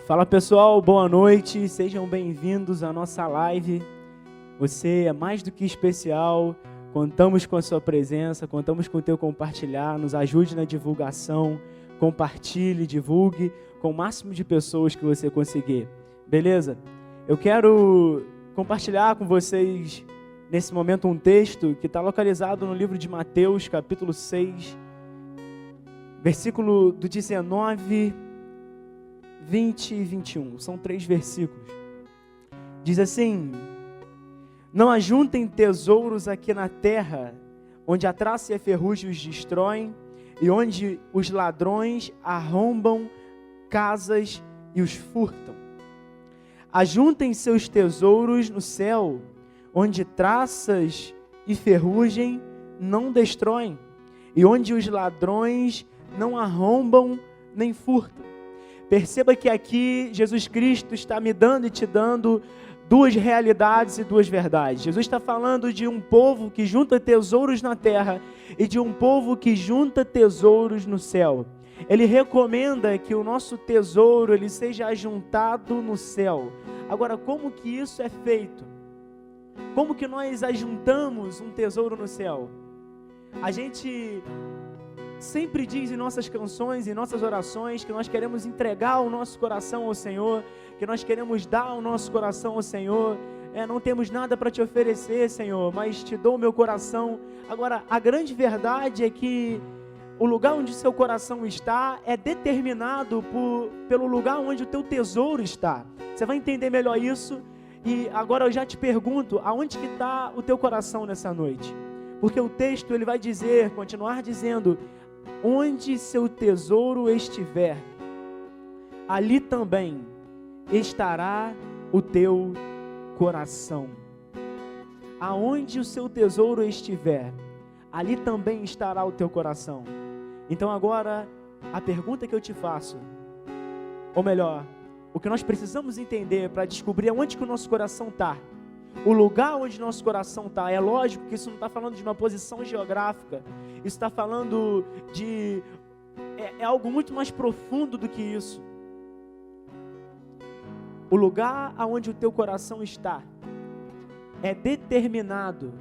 Fala pessoal, boa noite, sejam bem-vindos à nossa live. Você é mais do que especial, contamos com a sua presença, contamos com o teu compartilhar, nos ajude na divulgação, compartilhe, divulgue com o máximo de pessoas que você conseguir, beleza? Eu quero compartilhar com vocês nesse momento um texto que está localizado no livro de Mateus, capítulo 6, versículo do 19, 20 e 21, são 3 versículos. Diz assim: não ajuntem tesouros aqui na terra, onde a traça e a ferrugem os destroem, e onde os ladrões arrombam casas e os furtam. Ajuntem seus tesouros no céu, onde traças e ferrugem não destroem, e onde os ladrões não arrombam nem furtam. Perceba que aqui Jesus Cristo está me dando e te dando duas realidades e duas verdades. Jesus está falando de um povo que junta tesouros na terra e de um povo que junta tesouros no céu. Ele recomenda que o nosso tesouro ele seja ajuntado no céu. Agora, como que isso é feito? Como que nós ajuntamos um tesouro no céu? A gente sempre diz em nossas canções, em nossas orações, que nós queremos entregar o nosso coração ao Senhor, que nós queremos dar o nosso coração ao Senhor. Não temos nada para te oferecer, Senhor, mas te dou o meu coração. Agora, a grande verdade é que o lugar onde seu coração está é determinado pelo lugar onde o teu tesouro está. Você vai entender melhor isso. E agora eu já te pergunto, aonde que está o teu coração nessa noite? Porque o texto ele vai dizer, continuar dizendo: onde seu tesouro estiver, ali também estará o teu coração. Aonde o seu tesouro estiver, ali também estará o teu coração. Então agora, a pergunta que eu te faço, ou melhor, o que nós precisamos entender para descobrir aonde que o nosso coração está, o lugar onde nosso coração está. É lógico que isso não está falando de uma posição geográfica, isso está falando de algo muito mais profundo do que isso. O lugar aonde o teu coração está é determinado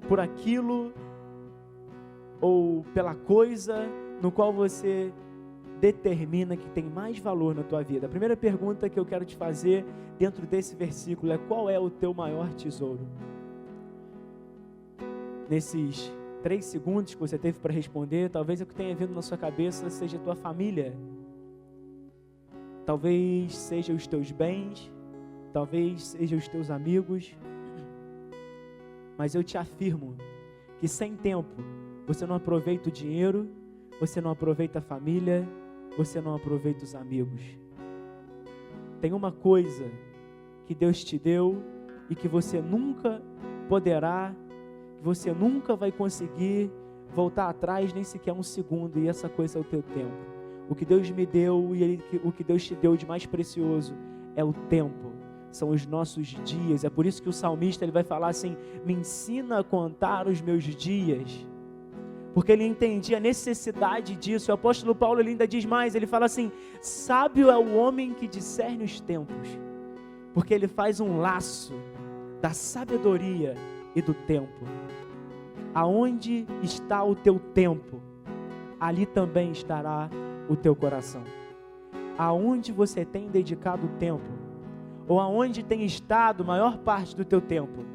por aquilo ou pela coisa no qual você determina que tem mais valor na tua vida. A primeira pergunta que eu quero te fazer dentro desse versículo é: qual é o teu maior tesouro? Nesses 3 segundos que você teve para responder, talvez o que tenha vindo na sua cabeça seja a tua família, talvez seja os teus bens, talvez seja os teus amigos, mas eu te afirmo que sem tempo você não aproveita o dinheiro, você não aproveita a família, você não aproveita os amigos. Tem uma coisa que Deus te deu e que você nunca poderá, que você nunca vai conseguir voltar atrás nem sequer um segundo, e essa coisa é o teu tempo. O que Deus me deu e o que Deus te deu de mais precioso é o tempo, são os nossos dias. É por isso que o salmista ele vai falar assim: me ensina a contar os meus dias, porque ele entendia a necessidade disso. O apóstolo Paulo ele ainda diz mais, ele fala assim: sábio é o homem que discerne os tempos, porque ele faz um laço da sabedoria e do tempo. Aonde está o teu tempo, ali também estará o teu coração. Aonde você tem dedicado o tempo, ou aonde tem estado a maior parte do teu tempo,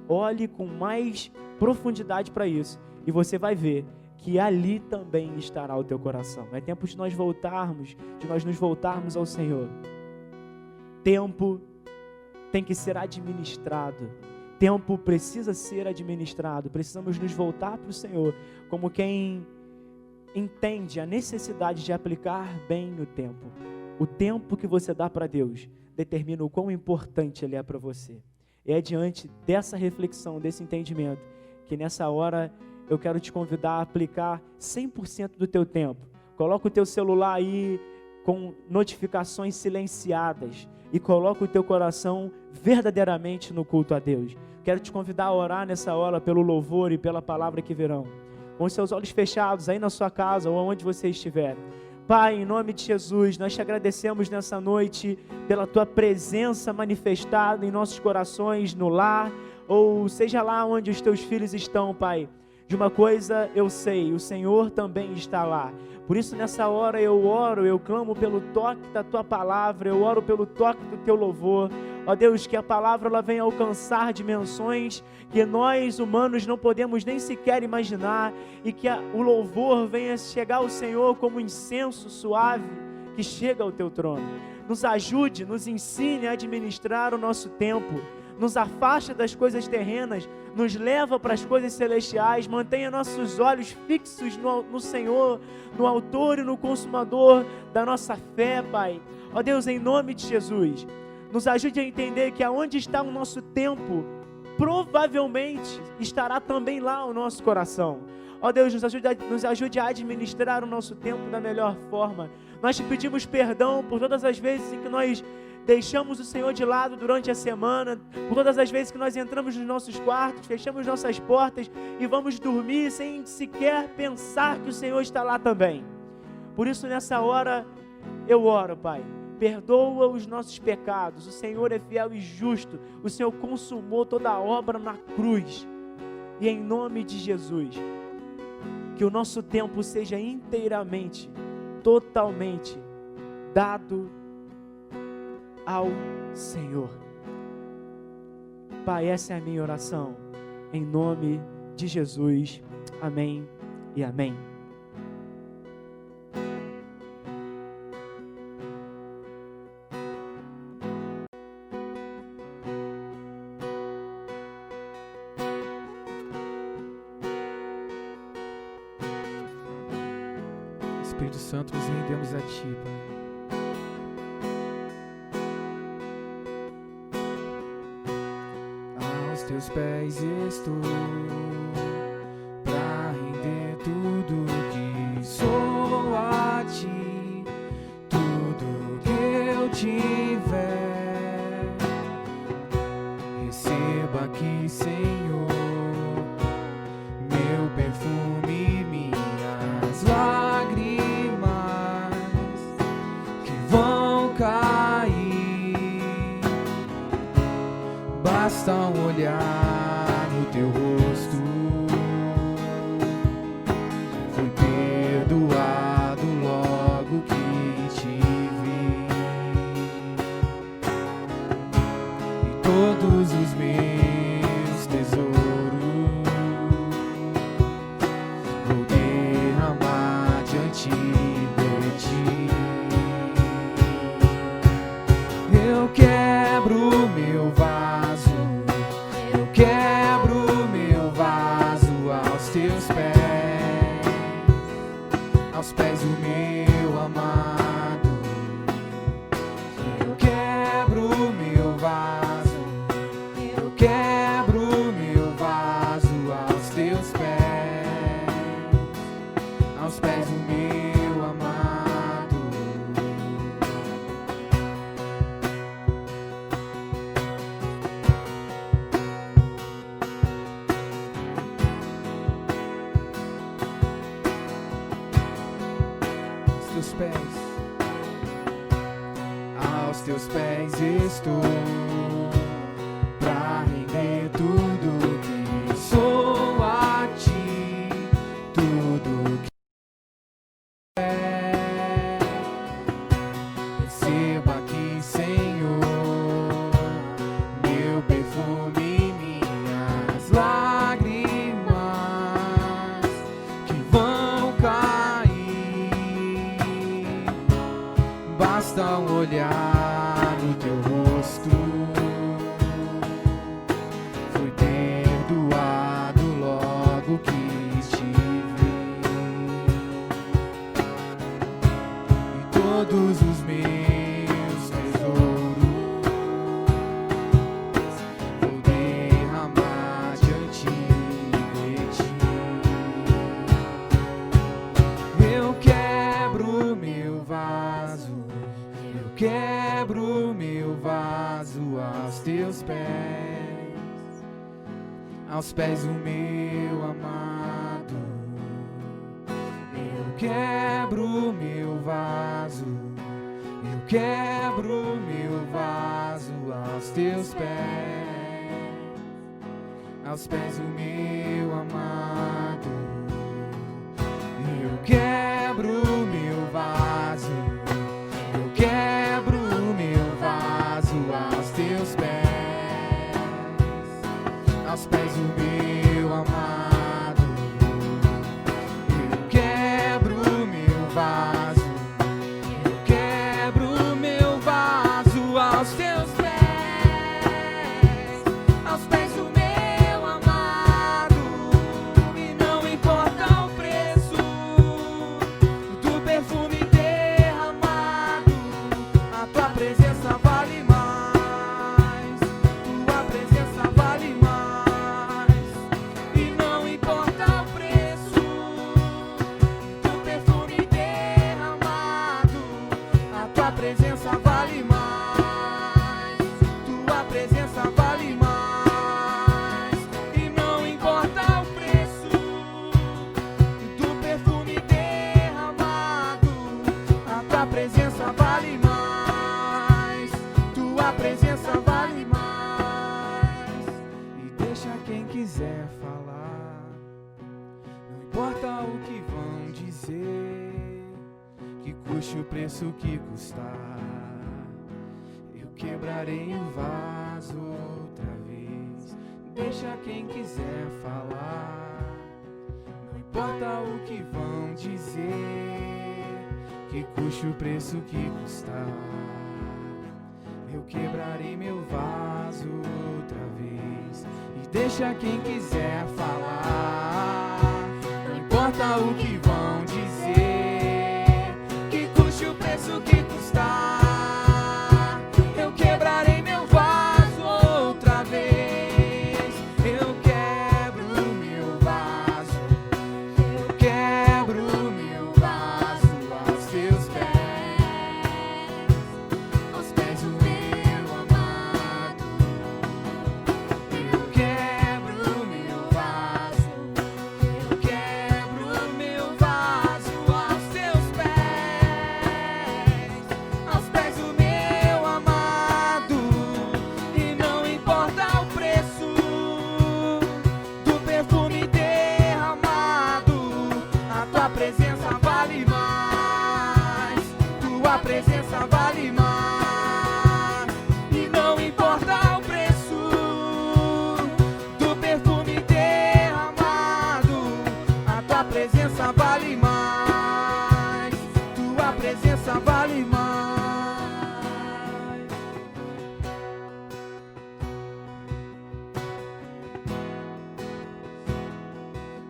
olhe com mais profundidade para isso, e você vai ver que ali também estará o teu coração. É tempo de nós nos voltarmos ao Senhor. Tempo tem que ser administrado. Tempo precisa ser administrado. Precisamos nos voltar para o Senhor como quem entende a necessidade de aplicar bem o tempo. O tempo que você dá para Deus determina o quão importante Ele é para você. E é diante dessa reflexão, desse entendimento, que nessa hora eu quero te convidar a aplicar 100% do teu tempo. Coloca o teu celular aí com notificações silenciadas e coloca o teu coração verdadeiramente no culto a Deus. Quero te convidar a orar nessa hora pelo louvor e pela palavra que virão. Com os seus olhos fechados aí na sua casa ou onde você estiver. Pai, em nome de Jesus, nós te agradecemos nessa noite pela tua presença manifestada em nossos corações, no lar, ou seja lá onde os teus filhos estão, Pai. De uma coisa eu sei, o Senhor também está lá. Por isso nessa hora eu oro, eu clamo pelo toque da tua palavra, eu oro pelo toque do teu louvor. Ó Deus, que a palavra ela venha alcançar dimensões que nós humanos não podemos nem sequer imaginar, e que o louvor venha chegar ao Senhor como um incenso suave que chega ao teu trono. Nos ajude, nos ensine a administrar o nosso tempo, nos afasta das coisas terrenas, nos leva para as coisas celestiais, mantenha nossos olhos fixos no Senhor, no autor e no consumador da nossa fé, Pai. Ó Deus, em nome de Jesus, nos ajude a entender que aonde está o nosso tempo, provavelmente estará também lá o nosso coração. Ó Deus, nos ajude a administrar o nosso tempo da melhor forma. Nós te pedimos perdão por todas as vezes em que nós deixamos o Senhor de lado durante a semana, por todas as vezes que nós entramos nos nossos quartos, fechamos nossas portas e vamos dormir sem sequer pensar que o Senhor está lá também. Por isso nessa hora eu oro, Pai, perdoa os nossos pecados, o Senhor é fiel e justo, o Senhor consumou toda a obra na cruz, e em nome de Jesus, que o nosso tempo seja inteiramente, totalmente dado ao Senhor. Pai, essa é a minha oração, em nome de Jesus, amém e amém. Espírito Santo, nos rendemos a Ti, Pai. Aos Teus pés estou, pra render tudo que sou a Ti, tudo que eu tiver. Receba aqui, Senhor, meu perfume, minhas lágrimas vão cair, basta um olhar no teu rosto, fui perdoado logo que te vi, e todos os meus tesouros vou derramar diante de ti. Eu quebro meu vaso, eu quebro meu vaso aos teus pés, aos pés do meu amado. Eu quebro meu vaso, eu quebro meu vaso aos teus pés, aos pés do meu amado. Aos teus pés estou, pra render tudo que sou a Ti, tudo que é. Receba aqui, Senhor, meu perfume, minhas lágrimas que vão cair, basta um olhar no teu rosto, fui perdoado logo que te vi, e todos os meus tesouros vou derramar diante de ti. Eu quebro meu vaso, eu quebro meu vaso aos teus pés, aos pés do meu amado. Eu quebro meu vaso, eu quebro meu vaso aos teus pés, aos pés do meu amado. Eu quebro meu vaso, eu quebro meu vaso aos teus pés, aos pés do meu amado. Eu quebro meu vaso, eu quebro meu vaso aos teus pés, aos pés do meu amado. E não importa o preço do perfume derramado, a tua presença vale mais, tua presença vale mais. E não importa o preço do perfume derramado, a tua presença vale mais, tua presença vale mais. E não importa o preço do perfume derramado, a tua presença vale mais, tua presença vale mais. E deixa quem quiser falar, não importa o que vão dizer, que custe o preço que custar, eu quebrarei o vaso outra vez. Deixa quem quiser falar, não importa o que vão dizer, que custe o preço que custar, eu quebrarei meu vaso outra vez. E deixa quem quiser falar, não importa o que vão dizer, que custe o preço que custar, eu quebrarei meu vaso outra vez. Eu quebro meu vaso, eu quebro meu vaso aos teus pés, aos pés do meu amado. Eu quebro meu vaso, eu quebro meu vaso aos teus pés, aos pés do meu amado. E não importa o preço do perfume derramado, a tua presença vale mais, tua presença vale mais. E não importa o preço do perfume derramado, a tua presença vale mais, tua presença vale mais.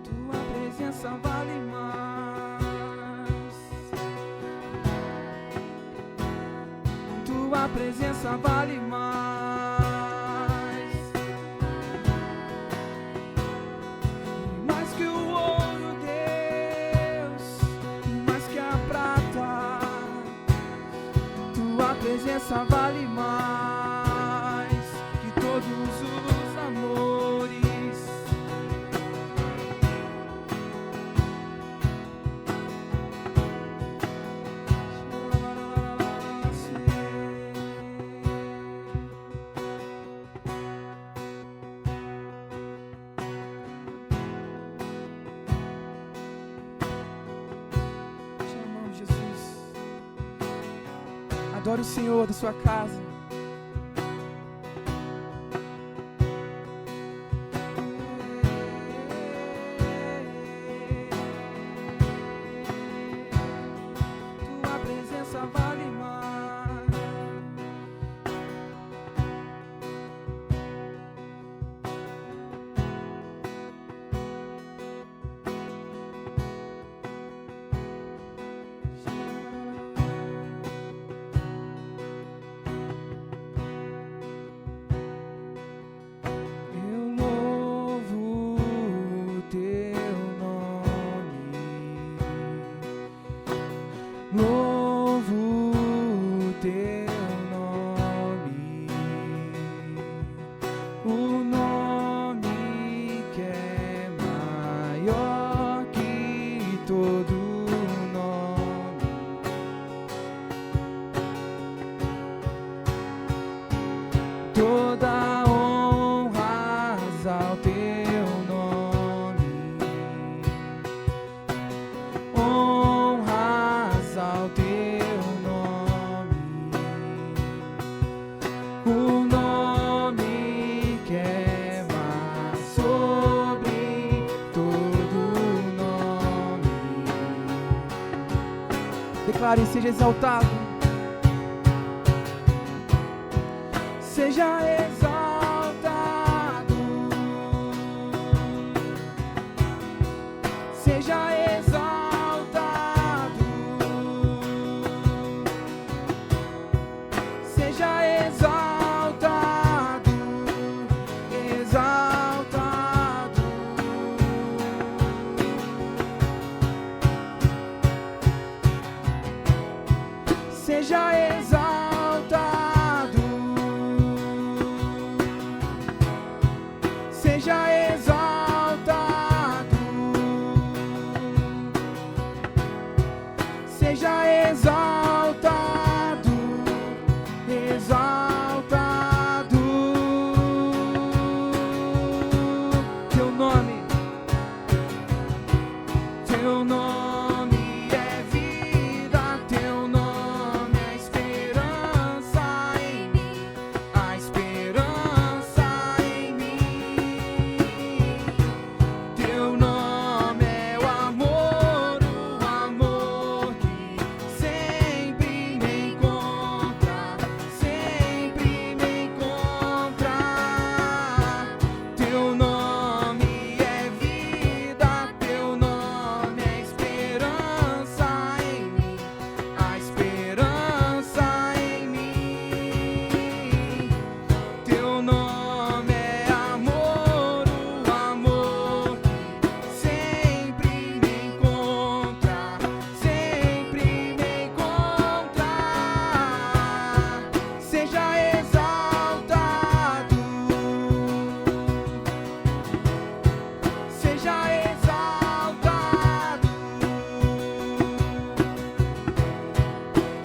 Tua presença vale mais, tua presença vale mais. Mais que o ouro, Deus, mais que a prata, tua presença vale mais que todos os amores. Te amamos, Jesus. Adore o Senhor da sua casa. Tua presença vale mais. Declare, seja exaltado. Seja exaltado. Seja exaltado. Seja exaltado. Exaltado. Seja exaltado. Seja exaltado. Seja exaltado. Exaltado. Teu nome. Teu nome é vida. Teu nome é esperança em mim. A esperança em mim. Teu nome é o amor que sempre me encontra, sempre me encontra. Teu nome é vida, teu nome é esperança em mim, a esperança em mim. Teu nome é amor, o amor que sempre me encontra, sempre me encontra. Seja exaltado. Seja exaltado.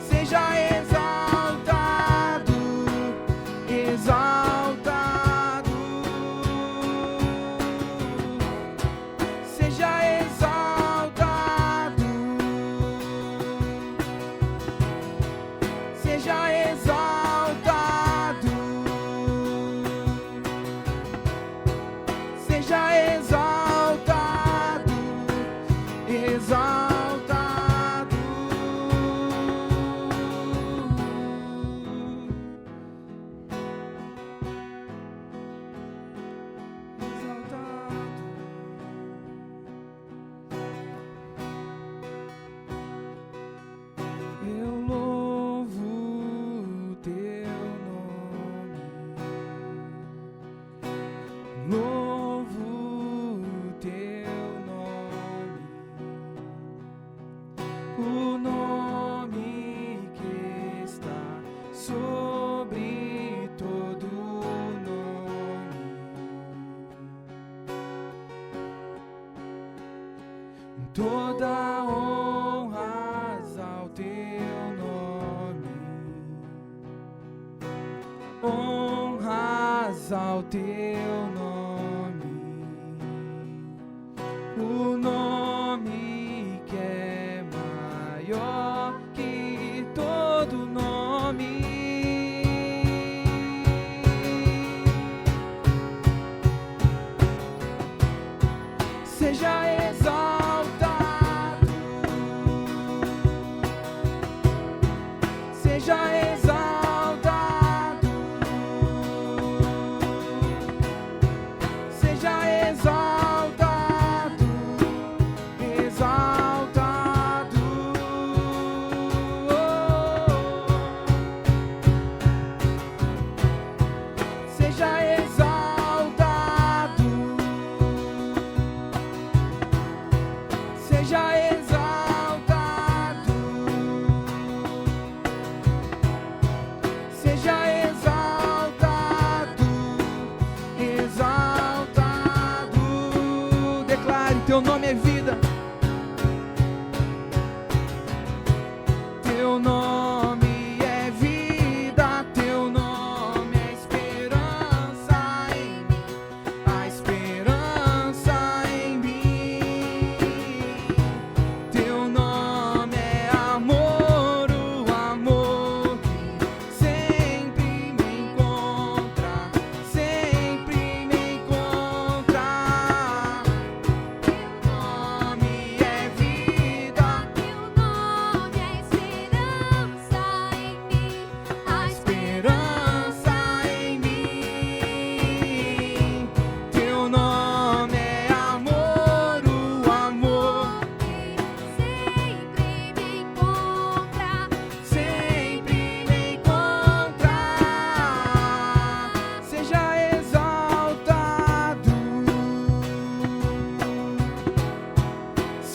Seja exaltado. Exaltado. Seja exaltado. Seja exaltado. Seja exaltado. Exaltado. Eu louvo o teu nome, louvo o teu nome, o nome que está sobre todo nome. Toda honras ao teu nome, honras ao teu nome, o nome que é maior que todo nome. Seja exaltado. Seja exaltado. Seja exaltado. Exaltado. Seja exaltado. Seja exaltado. Seja exaltado. Exaltado. Declare, teu nome é vida. Teu nome é vida, teu nome é esperança em mim, a esperança em mim. Teu nome é amor, o amor que sempre me encontra, sempre me encontra. Teu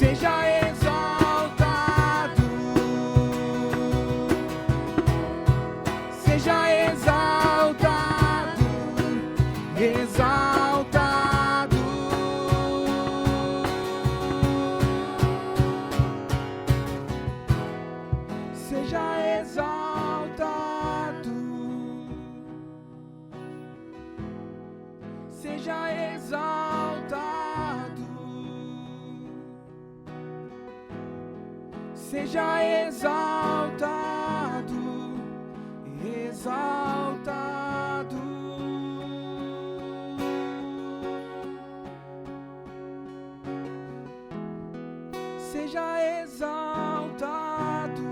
seja exaltado, seja exaltado, exaltado, seja exaltado, seja exaltado, seja exaltado, exaltado. Seja exaltado,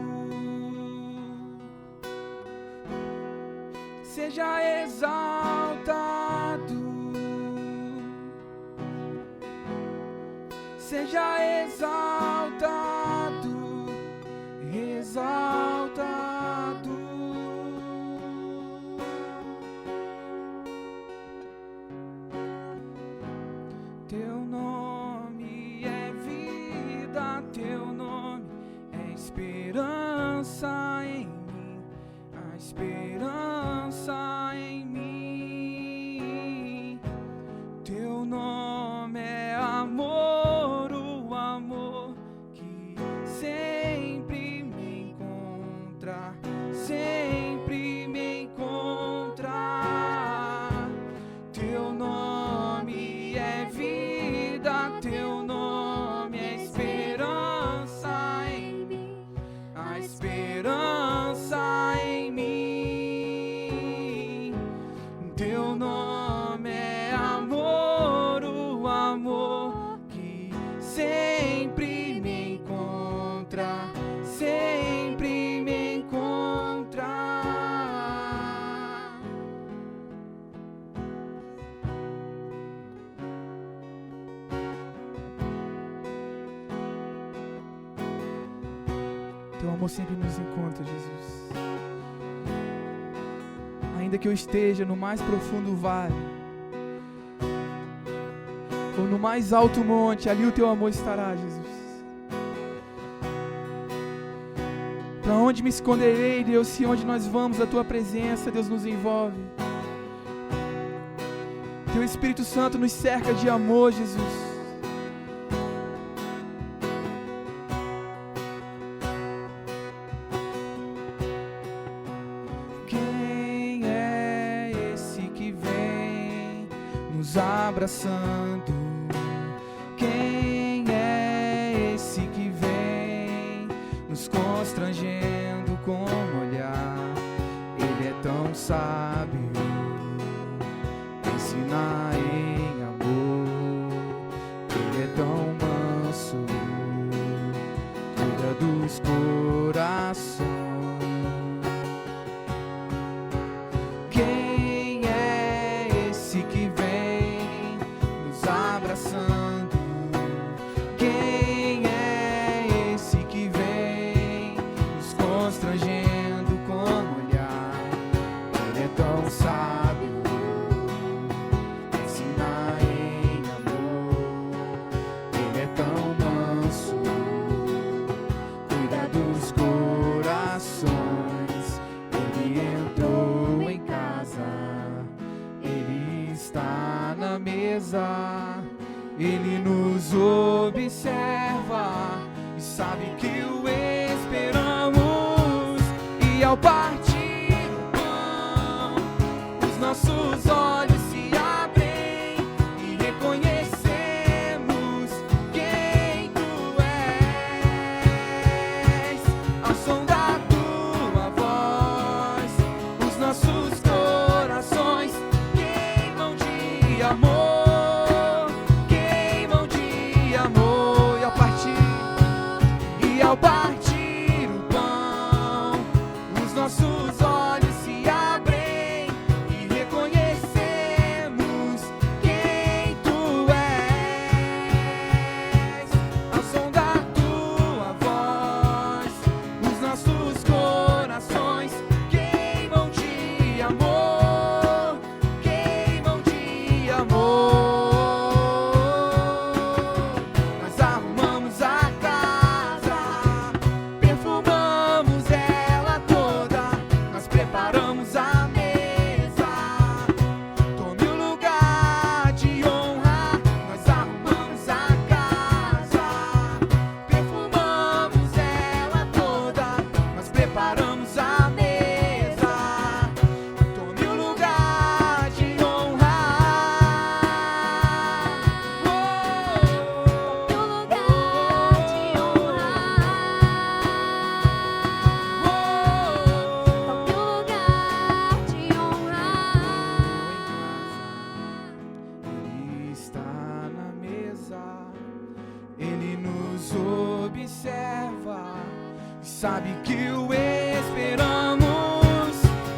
seja exaltado, seja exaltado, exaltado. Teu nome é vida, teu nome é esperança em mim, a esperança em mim. Teu nome é amor, o amor que sempre me encontra, sempre me encontra. Teu nome é vida, teu nome é esperança em mim, a esperança em mim. Teu nome é amor, o amor que sempre me encontra, sempre me encontra. Teu amor sempre nos encontra, Jesus. Ainda que eu esteja no mais profundo vale, ou no mais alto monte, ali o teu amor estará, Jesus. Para onde me esconderei, Deus, se onde nós vamos, a tua presença, Deus, nos envolve. Teu Espírito Santo nos cerca de amor, Jesus. Quem é esse que vem nos abraçando? Quem é esse que vem nos constrangendo com um olhar? Ele é tão sábio, ensina em amor. Ele é tão manso, cuida dos corações. Quem é esse que vem nos abraçando? Quem é esse que vem nos constrangendo com um olhar? Ele é tão sábio, ensina em amor. Ele é tão manso, cuida dos corações. Ele entrou em casa, ele está na mesa, ele nos observa e sabe que o esperamos. E ao partir o pão, os nossos olhos se abrem e reconhecemos quem tu és. Ao som da tua voz, os nossos corações queimam de amor, queimam de amor. E ao partir o pão, os nossos olhos se abrem e reconhecemos quem tu és. Ao som da tua voz, os nossos corações queimam de amor, queimam de amor. Nós arrumamos a sabe que o esperamos,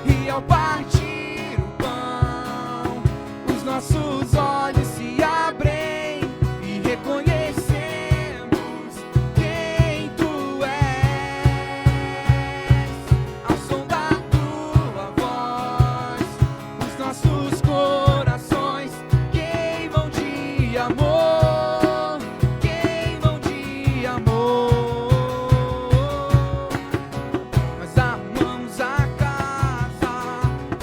e ao partir o pão, os nossos olhos se abrem e reconhecemos quem tu és. Ao som da tua voz, os nossos corações queimam de amor, queimam de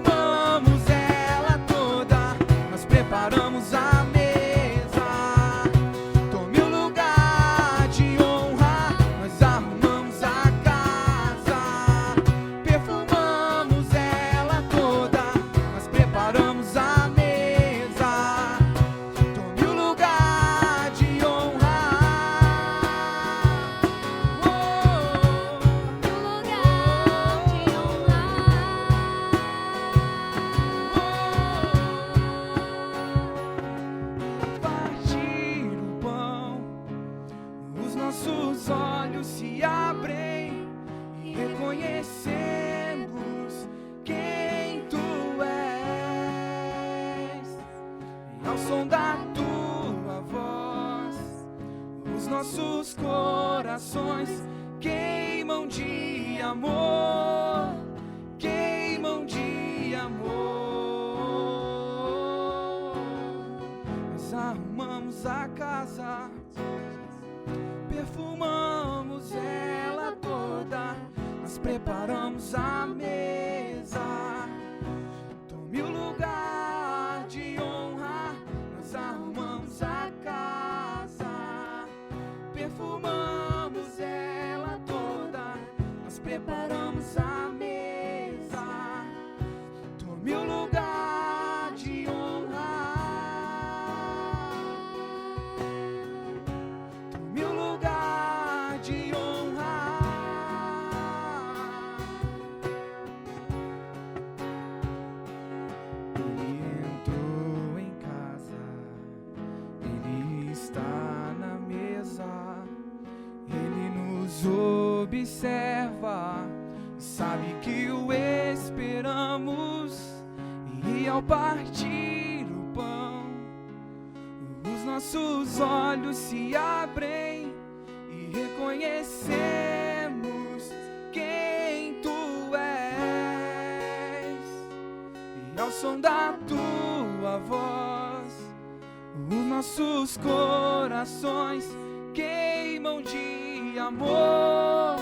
amor. Nós arrumamos a casa, perfumamos ela toda, nós preparamos a mesa. Tome o lugar de honra. Nós arrumamos a casa, perfumamos ela toda, nós preparamos a mesa. Tome o lugar de honra. Partir o pão, os nossos olhos se abrem e reconhecemos quem tu és. E ao som da tua voz, os nossos corações queimam de amor, queimam de amor. Nós arrumamos a casa, perfumamos ela toda, nós preparamos a mesa. Tome o lugar de honra. Nós arrumamos a casa, perfumamos ela toda, nós preparamos a mesa. Tome o lugar de honra. Tome o lugar de honra. Ele entrou em casa, ele está na mesa, ele nos observa, sabe que o esperamos, e ao partir o pão, os nossos olhos se abrem e reconhecemos quem tu és. E ao som da tua voz, os nossos corações queimam de amor,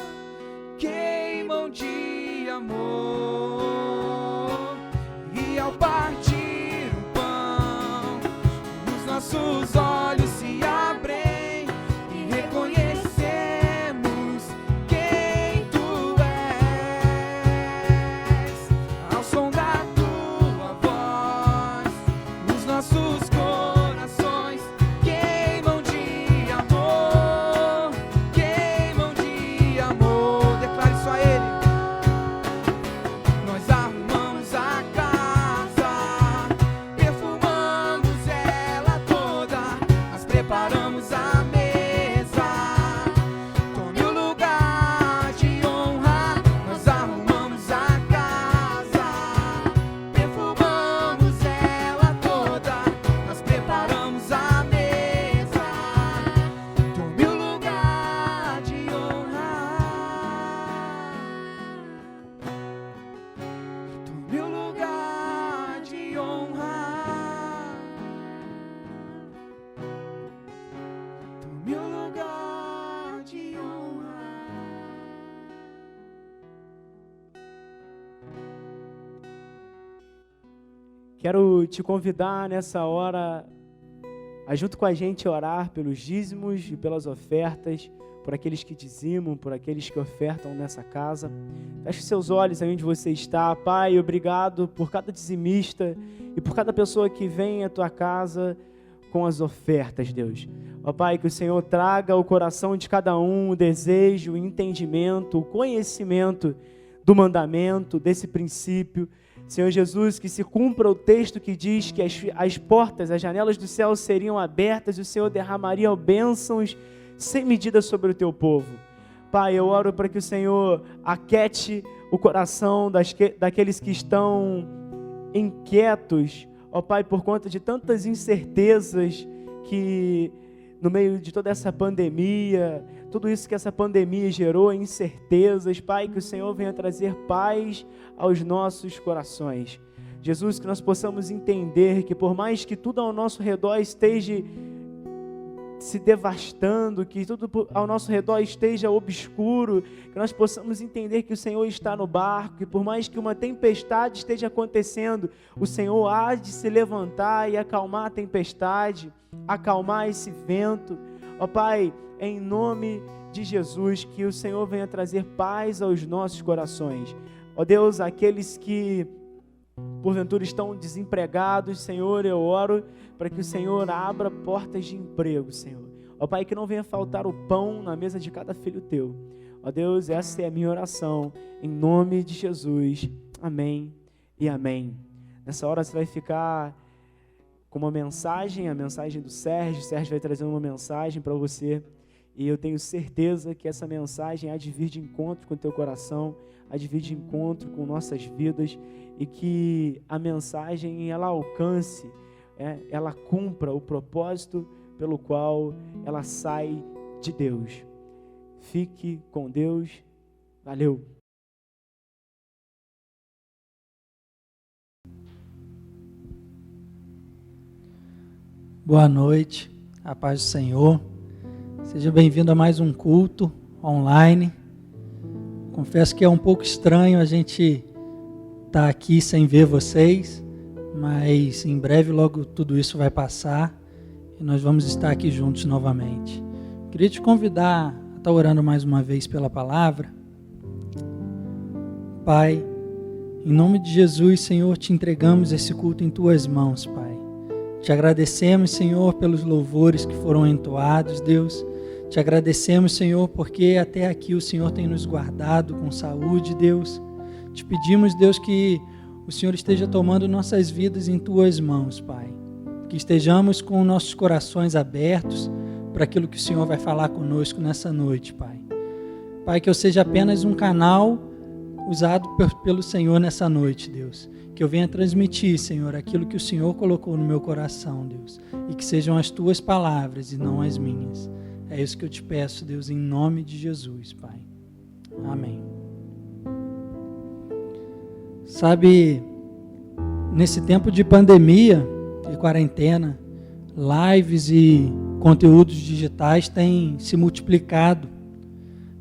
queimam de amor. E ao partir o pão, os nossos olhos se abrem e reconhecemos quem tu és. Ao som da tua voz, os nossos corações queimam de amor, queimam de amor. Declare isso a Ele. Nós arrumamos a casa, perfumamos ela toda, nós preparamos a mesa. Tome o lugar de honra. Nós arrumamos a casa, perfumamos ela toda, nós preparamos a mesa. Tome o lugar de honra. Tome o lugar de honra. Tome o lugar de honra. Quero te convidar nessa hora a junto com a gente orar pelos dízimos e pelas ofertas, por aqueles que dizimam, por aqueles que ofertam nessa casa. Feche seus olhos aí onde você está. Pai, obrigado por cada dizimista e por cada pessoa que vem à tua casa com as ofertas, Deus. Ó Pai, que o Senhor traga ao coração de cada um o desejo, o entendimento, o conhecimento do mandamento, desse princípio. Senhor Jesus, que se cumpra o texto que diz que as portas, as janelas do céu seriam abertas e o Senhor derramaria bênçãos sem medida sobre o teu povo. Pai, eu oro para que o Senhor aquete o coração daqueles que estão inquietos, ó Pai, por conta de tantas incertezas que no meio de toda essa pandemia, tudo isso que essa pandemia gerou, incertezas, Pai, que o Senhor venha trazer paz aos nossos corações. Jesus, que nós possamos entender que por mais que tudo ao nosso redor esteja se devastando, que tudo ao nosso redor esteja obscuro, que nós possamos entender que o Senhor está no barco, que por mais que uma tempestade esteja acontecendo, o Senhor há de se levantar e acalmar a tempestade, acalmar esse vento. Ó Pai, em nome de Jesus, que o Senhor venha trazer paz aos nossos corações. Ó Deus, aqueles que porventura estão desempregados, Senhor, eu oro para que o Senhor abra portas de emprego, Senhor. Ó Pai, que não venha faltar o pão na mesa de cada filho teu. Ó Deus, essa é a minha oração, em nome de Jesus. Amém e amém. Nessa hora você vai ficar com uma mensagem, a mensagem do Sérgio. O Sérgio vai trazer uma mensagem para você. E eu tenho certeza que essa mensagem há de vir de encontro com o teu coração, há de vir de encontro com nossas vidas, e que a mensagem ela alcance, ela cumpra o propósito pelo qual ela sai de Deus. Fique com Deus. Valeu! Boa noite, a paz do Senhor. Seja bem-vindo a mais um culto online. Confesso que é um pouco estranho a gente estar aqui sem ver vocês, mas em breve logo tudo isso vai passar e nós vamos estar aqui juntos novamente. Queria te convidar a estar orando mais uma vez pela palavra. Pai, em nome de Jesus, Senhor, te entregamos esse culto em Tuas mãos, Pai. Te agradecemos, Senhor, pelos louvores que foram entoados, Deus. Te agradecemos, Senhor, porque até aqui o Senhor tem nos guardado com saúde, Deus. Te pedimos, Deus, que o Senhor esteja tomando nossas vidas em Tuas mãos, Pai. Que estejamos com nossos corações abertos para aquilo que o Senhor vai falar conosco nessa noite, Pai. Pai, que eu seja apenas um canal usado pelo Senhor nessa noite, Deus. Que eu venha transmitir, Senhor, aquilo que o Senhor colocou no meu coração, Deus. E que sejam as Tuas palavras e não as minhas. É isso que eu te peço, Deus, em nome de Jesus, Pai. Amém. Sabe, nesse tempo de pandemia, de quarentena, lives e conteúdos digitais têm se multiplicado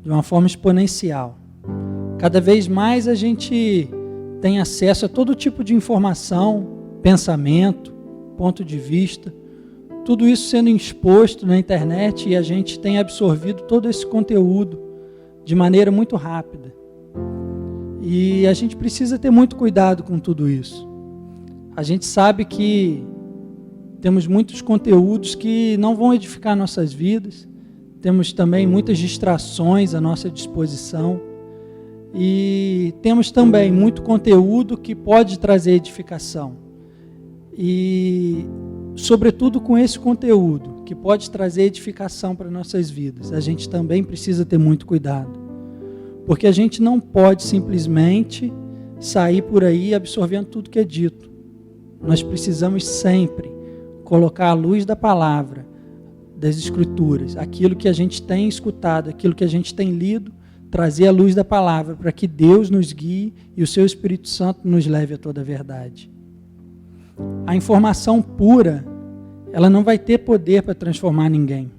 de uma forma exponencial. Cada vez mais a gente tem acesso a todo tipo de informação, pensamento, ponto de vista, tudo isso sendo exposto na internet, e a gente tem absorvido todo esse conteúdo de maneira muito rápida. E a gente precisa ter muito cuidado com tudo isso. A gente sabe que temos muitos conteúdos que não vão edificar nossas vidas, temos também muitas distrações à nossa disposição, e temos também muito conteúdo que pode trazer edificação. E, sobretudo com esse conteúdo, que pode trazer edificação para nossas vidas, a gente também precisa ter muito cuidado. Porque a gente não pode simplesmente sair por aí absorvendo tudo que é dito. Nós precisamos sempre colocar à luz da palavra, das Escrituras, aquilo que a gente tem escutado, aquilo que a gente tem lido, trazer a luz da palavra para que Deus nos guie e o seu Espírito Santo nos leve a toda a verdade. A informação pura, ela não vai ter poder para transformar ninguém.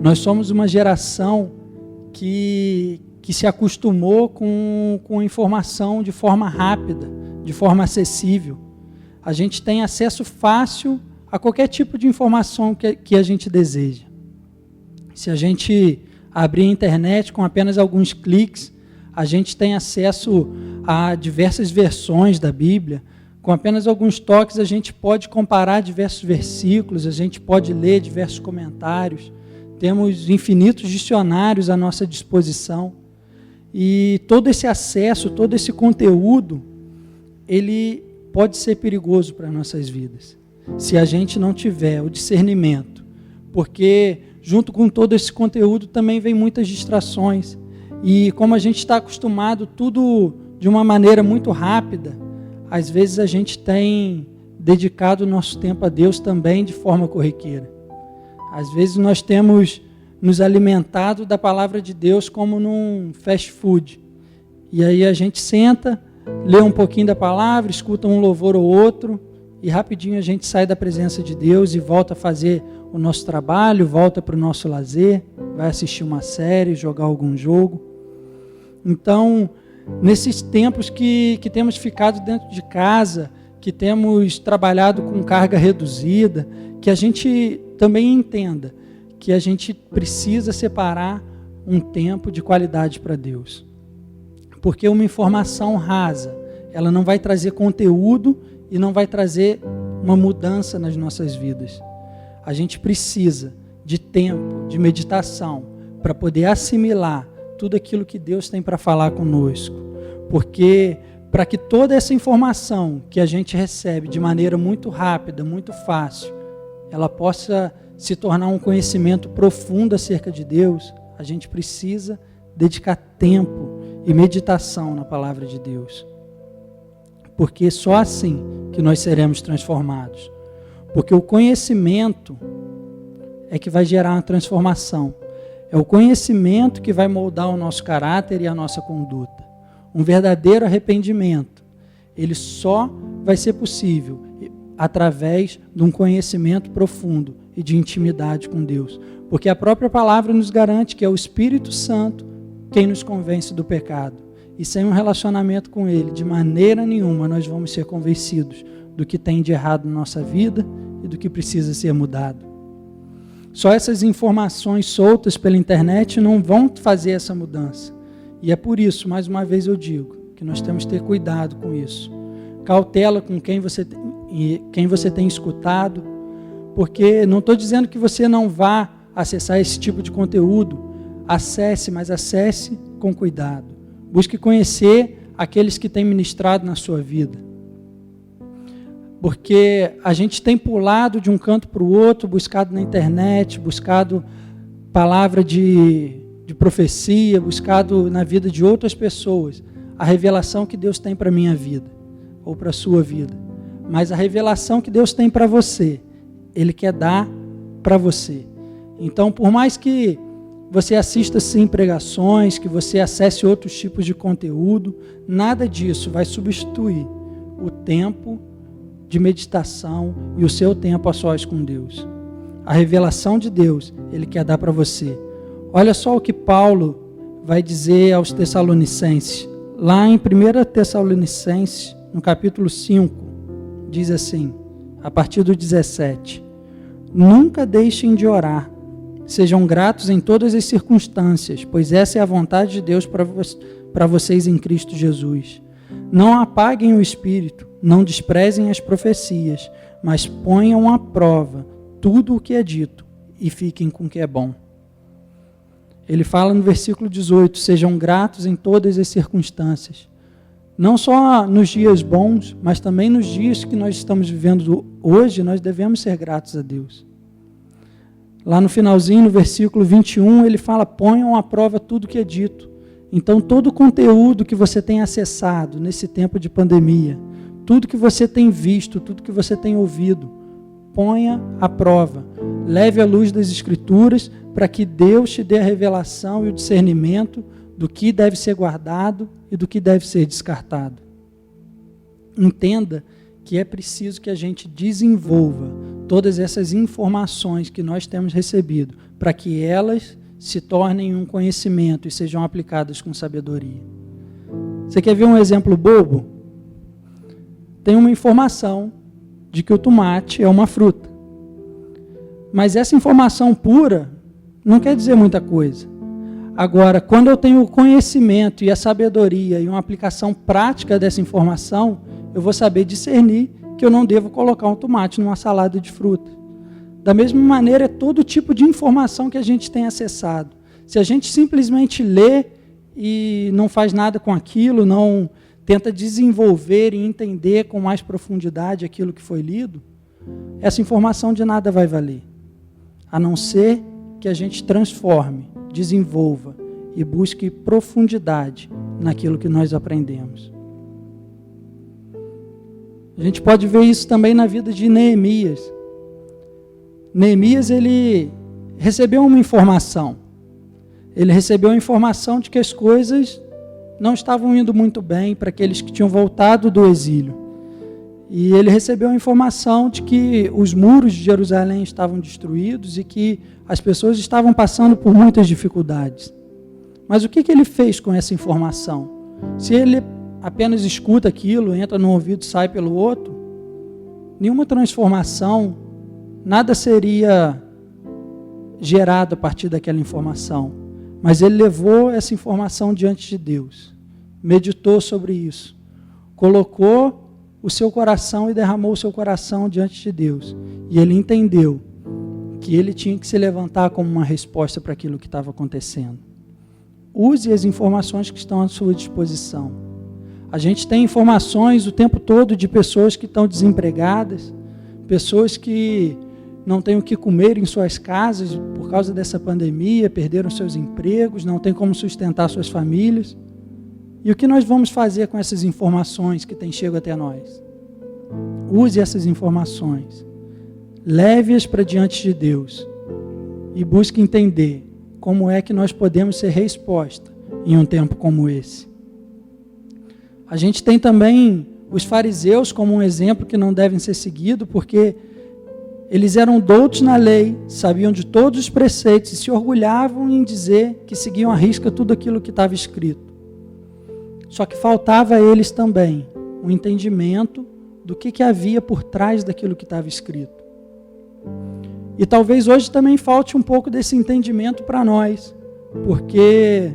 Nós somos uma geração que se acostumou com informação de forma rápida, de forma acessível. A gente tem acesso fácil a qualquer tipo de informação que a gente deseja. Se a gente abrir a internet com apenas alguns cliques, a gente tem acesso a diversas versões da Bíblia. Com apenas alguns toques a gente pode comparar diversos versículos, a gente pode ler diversos comentários. Temos infinitos dicionários à nossa disposição. E todo esse acesso, todo esse conteúdo, ele pode ser perigoso para nossas vidas, se a gente não tiver o discernimento. Porque junto com todo esse conteúdo também vem muitas distrações. E como a gente está acostumado tudo de uma maneira muito rápida, às vezes a gente tem dedicado o nosso tempo a Deus também de forma corriqueira. Às vezes nós temos nos alimentado da palavra de Deus como num fast food. E aí a gente senta, lê um pouquinho da palavra, escuta um louvor ou outro, e rapidinho a gente sai da presença de Deus e volta a fazer o nosso trabalho, volta para o nosso lazer, vai assistir uma série, jogar algum jogo. Então, nesses tempos que temos ficado dentro de casa, que temos trabalhado com carga reduzida, que a gente também entenda que a gente precisa separar um tempo de qualidade para Deus. Porque uma informação rasa, ela não vai trazer conteúdo e não vai trazer uma mudança nas nossas vidas. A gente precisa de tempo, de meditação, para poder assimilar tudo aquilo que Deus tem para falar conosco. Porque para que toda essa informação que a gente recebe de maneira muito rápida, muito fácil, ela possa se tornar um conhecimento profundo acerca de Deus, a gente precisa dedicar tempo e meditação na palavra de Deus. Porque só assim que nós seremos transformados. Porque o conhecimento é que vai gerar uma transformação. É o conhecimento que vai moldar o nosso caráter e a nossa conduta. Um verdadeiro arrependimento, ele só vai ser possível através de um conhecimento profundo e de intimidade com Deus. Porque a própria palavra nos garante que é o Espírito Santo quem nos convence do pecado. E sem um relacionamento com Ele, de maneira nenhuma nós vamos ser convencidos do que tem de errado na nossa vida e do que precisa ser mudado. Só essas informações soltas pela internet não vão fazer essa mudança. E é por isso, mais uma vez eu digo, que nós temos que ter cuidado com isso. Cautela com quem você tem escutado, porque não estou dizendo que você não vá acessar esse tipo de conteúdo. Acesse, mas acesse com cuidado. Busque conhecer aqueles que têm ministrado na sua vida. Porque a gente tem pulado de um canto para o outro, buscado na internet, buscado palavra de profecia, buscado na vida de outras pessoas, a revelação que Deus tem para a minha vida, ou para a sua vida. Mas a revelação que Deus tem para você, Ele quer dar para você. Então, por mais que você assista sim pregações, que você acesse outros tipos de conteúdo, nada disso vai substituir o tempo de meditação e o seu tempo a sós com Deus. A revelação de Deus, Ele quer dar para você. Olha só o que Paulo vai dizer aos Tessalonicenses. Lá em 1 Tessalonicenses, no capítulo 5, diz assim, a partir do 17. Nunca deixem de orar. Sejam gratos em todas as circunstâncias, pois essa é a vontade de Deus para vocês em Cristo Jesus. Não apaguem o espírito, não desprezem as profecias, mas ponham à prova tudo o que é dito e fiquem com o que é bom. Ele fala no versículo 18, sejam gratos em todas as circunstâncias. Não só nos dias bons, mas também nos dias que nós estamos vivendo hoje, nós devemos ser gratos a Deus. Lá no finalzinho, no versículo 21, ele fala, ponham à prova tudo que é dito. Então, todo o conteúdo que você tem acessado nesse tempo de pandemia, tudo que você tem visto, tudo que você tem ouvido, ponha à prova. Leve à luz das Escrituras para que Deus te dê a revelação e o discernimento do que deve ser guardado e do que deve ser descartado. Entenda que é preciso que a gente desenvolva todas essas informações que nós temos recebido para que elas se tornem um conhecimento e sejam aplicadas com sabedoria. Você quer ver um exemplo bobo? Tem uma informação de que o tomate é uma fruta. Mas essa informação pura não quer dizer muita coisa. Agora, quando eu tenho o conhecimento e a sabedoria e uma aplicação prática dessa informação, eu vou saber discernir que eu não devo colocar um tomate numa salada de fruta. Da mesma maneira, é todo tipo de informação que a gente tem acessado. Se a gente simplesmente lê e não faz nada com aquilo, não tenta desenvolver e entender com mais profundidade aquilo que foi lido, essa informação de nada vai valer, a não ser que a gente transforme, desenvolva e busque profundidade naquilo que nós aprendemos. A gente pode ver isso também na vida de Neemias. Neemias, ele recebeu uma informação. Ele recebeu a informação de que as coisas não estavam indo muito bem para aqueles que tinham voltado do exílio. E ele recebeu a informação de que os muros de Jerusalém estavam destruídos e que as pessoas estavam passando por muitas dificuldades. Mas o que ele fez com essa informação? Se ele apenas escuta aquilo, entra num ouvido e sai pelo outro, nenhuma transformação, nada seria gerado a partir daquela informação. Mas ele levou essa informação diante de Deus, meditou sobre isso, colocou o seu coração e derramou o seu coração diante de Deus. E ele entendeu que ele tinha que se levantar como uma resposta para aquilo que estava acontecendo. Use as informações que estão à sua disposição. A gente tem informações o tempo todo de pessoas que estão desempregadas, pessoas que não têm o que comer em suas casas por causa dessa pandemia, perderam seus empregos, não têm como sustentar suas famílias. E o que nós vamos fazer com essas informações que têm chegado até nós? Use essas informações, leve-as para diante de Deus e busque entender como é que nós podemos ser resposta em um tempo como esse. A gente tem também os fariseus como um exemplo que não devem ser seguido, porque eles eram doutos na lei, sabiam de todos os preceitos e se orgulhavam em dizer que seguiam à risca tudo aquilo que estava escrito. Só que faltava a eles também um entendimento do que havia por trás daquilo que estava escrito. E talvez hoje também falte um pouco desse entendimento para nós, porque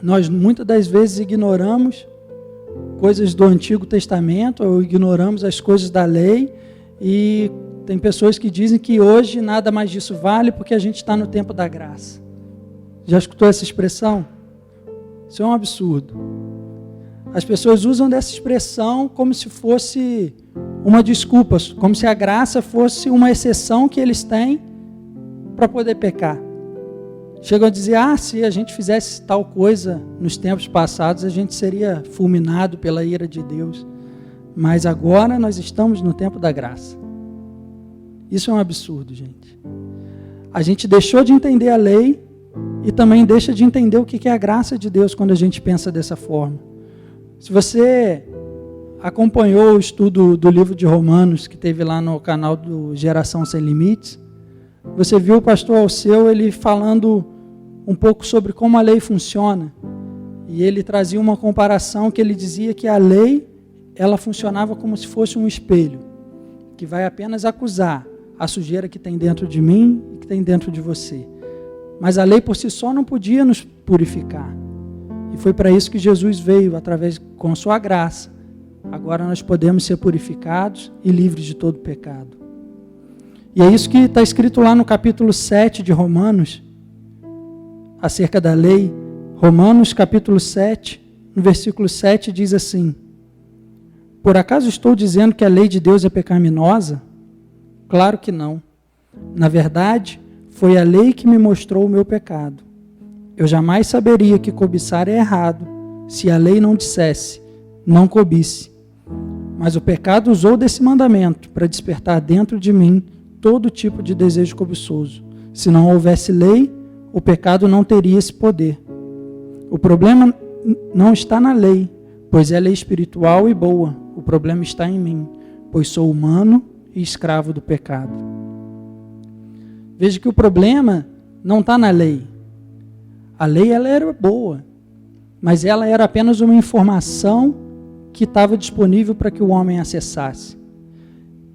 nós muitas das vezes ignoramos coisas do Antigo Testamento, ou ignoramos as coisas da lei, e tem pessoas que dizem que hoje nada mais disso vale porque a gente está no tempo da graça. Já escutou essa expressão? Isso é um absurdo. As pessoas usam dessa expressão como se fosse uma desculpa, como se a graça fosse uma exceção que eles têm para poder pecar. Chegam a dizer, se a gente fizesse tal coisa nos tempos passados, a gente seria fulminado pela ira de Deus. Mas agora nós estamos no tempo da graça. Isso é um absurdo, gente. A gente deixou de entender a lei e também deixa de entender o que é a graça de Deus quando a gente pensa dessa forma. Se você acompanhou o estudo do livro de Romanos, que teve lá no canal do Geração Sem Limites, você viu o pastor Alceu, ele falando um pouco sobre como a lei funciona. E ele trazia uma comparação que ele dizia que a lei, ela funcionava como se fosse um espelho, que vai apenas acusar a sujeira que tem dentro de mim e que tem dentro de você. Mas a lei por si só não podia nos purificar. E foi para isso que Jesus veio, com a sua graça. Agora nós podemos ser purificados e livres de todo pecado. E é isso que está escrito lá no capítulo 7 de Romanos, acerca da lei. Romanos capítulo 7, no versículo 7 diz assim: por acaso estou dizendo que a lei de Deus é pecaminosa? Claro que não. Na verdade, foi a lei que me mostrou o meu pecado. Eu jamais saberia que cobiçar é errado, se a lei não dissesse, não cobice. Mas o pecado usou desse mandamento para despertar dentro de mim todo tipo de desejo cobiçoso. Se não houvesse lei, o pecado não teria esse poder. O problema não está na lei, pois ela é espiritual e boa. O problema está em mim, pois sou humano e escravo do pecado. Veja que o problema não está na lei. A lei ela era boa, mas ela era apenas uma informação que estava disponível para que o homem acessasse.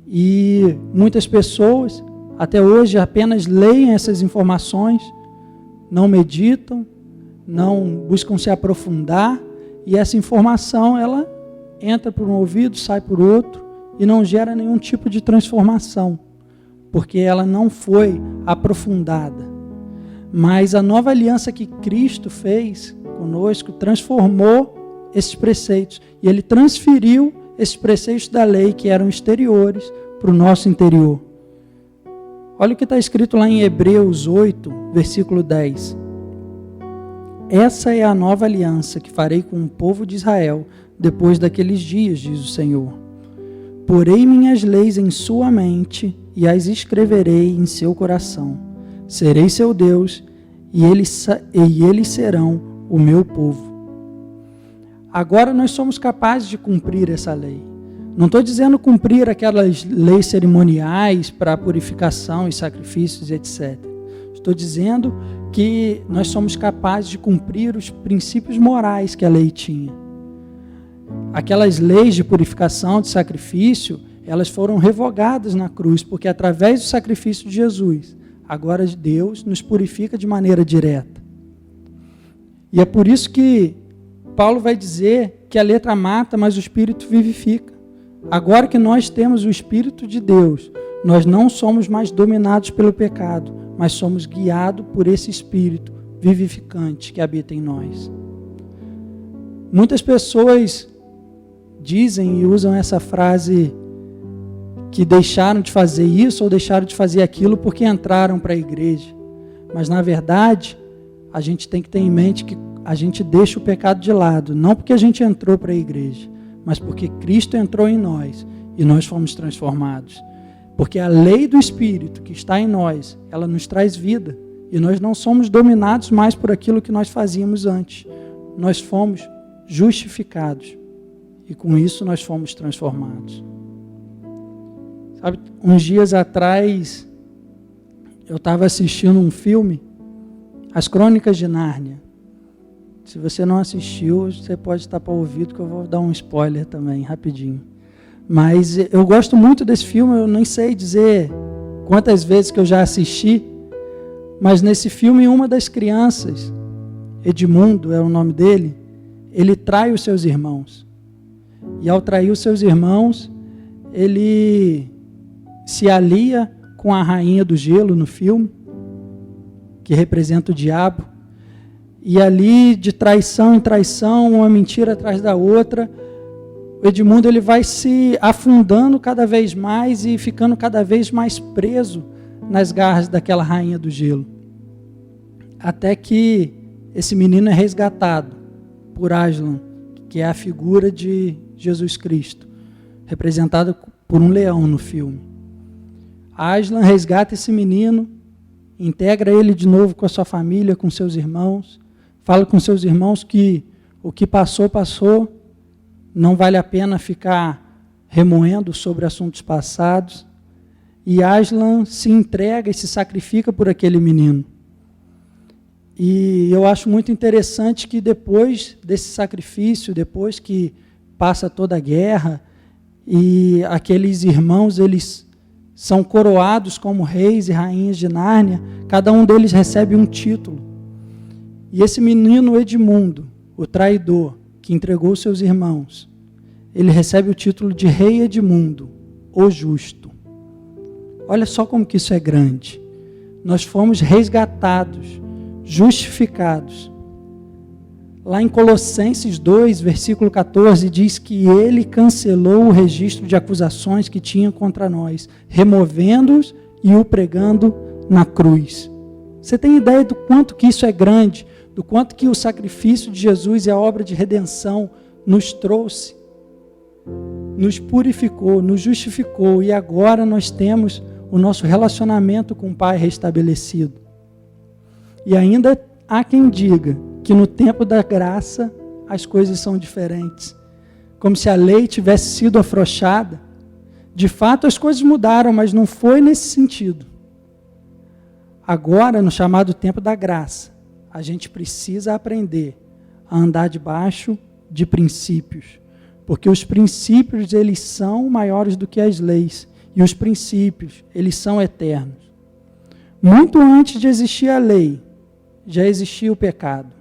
E muitas pessoas, até hoje, apenas leem essas informações, não meditam, não buscam se aprofundar, e essa informação, ela entra por um ouvido, sai por outro, e não gera nenhum tipo de transformação, porque ela não foi aprofundada. Mas a nova aliança que Cristo fez conosco transformou esses preceitos, e Ele transferiu esses preceitos da lei, que eram exteriores, para o nosso interior. Olha o que está escrito lá em Hebreus 8, versículo 10. Essa é a nova aliança que farei com o povo de Israel depois daqueles dias, diz o Senhor. Porei minhas leis em sua mente e as escreverei em seu coração. Serei seu Deus e eles serão o meu povo. Agora nós somos capazes de cumprir essa lei. Não estou dizendo cumprir aquelas leis cerimoniais para purificação e sacrifícios, etc. Estou dizendo que nós somos capazes de cumprir os princípios morais que a lei tinha. Aquelas leis de purificação, de sacrifício, elas foram revogadas na cruz, porque através do sacrifício de Jesus, agora Deus nos purifica de maneira direta. E é por isso que Paulo vai dizer que a letra mata, mas o Espírito vivifica. Agora que nós temos o Espírito de Deus, nós não somos mais dominados pelo pecado, mas somos guiados por esse Espírito vivificante que habita em nós. Muitas pessoas dizem e usam essa frase que deixaram de fazer isso ou deixaram de fazer aquilo porque entraram para a igreja. Mas, na verdade, a gente tem que ter em mente que a gente deixa o pecado de lado, não porque a gente entrou para a igreja, mas porque Cristo entrou em nós e nós fomos transformados. Porque a lei do Espírito que está em nós, ela nos traz vida e nós não somos dominados mais por aquilo que nós fazíamos antes. Nós fomos justificados e com isso nós fomos transformados. Sabe, uns dias atrás eu estava assistindo um filme, As Crônicas de Nárnia. Se você não assistiu, você pode estar para ouvir, que eu vou dar um spoiler também, rapidinho. Mas eu gosto muito desse filme, eu nem sei dizer quantas vezes que eu já assisti, mas nesse filme uma das crianças, Edmundo é o nome dele, ele trai os seus irmãos. E ao trair os seus irmãos, ele se alia com a rainha do gelo no filme, que representa o diabo. E ali, de traição em traição, uma mentira atrás da outra, o Edmundo ele vai se afundando cada vez mais e ficando cada vez mais preso nas garras daquela rainha do gelo. Até que esse menino é resgatado por Aslan, que é a figura de Jesus Cristo, representado por um leão no filme. Aslan resgata esse menino, integra ele de novo com a sua família, com seus irmãos, fala com seus irmãos que o que passou, passou, não vale a pena ficar remoendo sobre assuntos passados. E Aslan se entrega e se sacrifica por aquele menino. E eu acho muito interessante que depois desse sacrifício, depois que passa toda a guerra, e aqueles irmãos, eles são coroados como reis e rainhas de Nárnia, cada um deles recebe um título. E esse menino Edmundo, o traidor, que entregou seus irmãos, ele recebe o título de Rei Edmundo, o Justo. Olha só como que isso é grande. Nós fomos resgatados, justificados. Lá em Colossenses 2, versículo 14, diz que ele cancelou o registro de acusações que tinha contra nós, removendo-os e o pregando na cruz. Você tem ideia do quanto que isso é grande, do quanto que o sacrifício de Jesus e a obra de redenção nos trouxe, nos purificou, nos justificou, e agora nós temos o nosso relacionamento com o Pai restabelecido. E ainda há quem diga que no tempo da graça as coisas são diferentes, como se a lei tivesse sido afrouxada. De fato as coisas mudaram, mas não foi nesse sentido. Agora, no chamado tempo da graça, a gente precisa aprender a andar debaixo de princípios, porque os princípios eles são maiores do que as leis, e os princípios eles são eternos. Muito antes de existir a lei, já existia o pecado.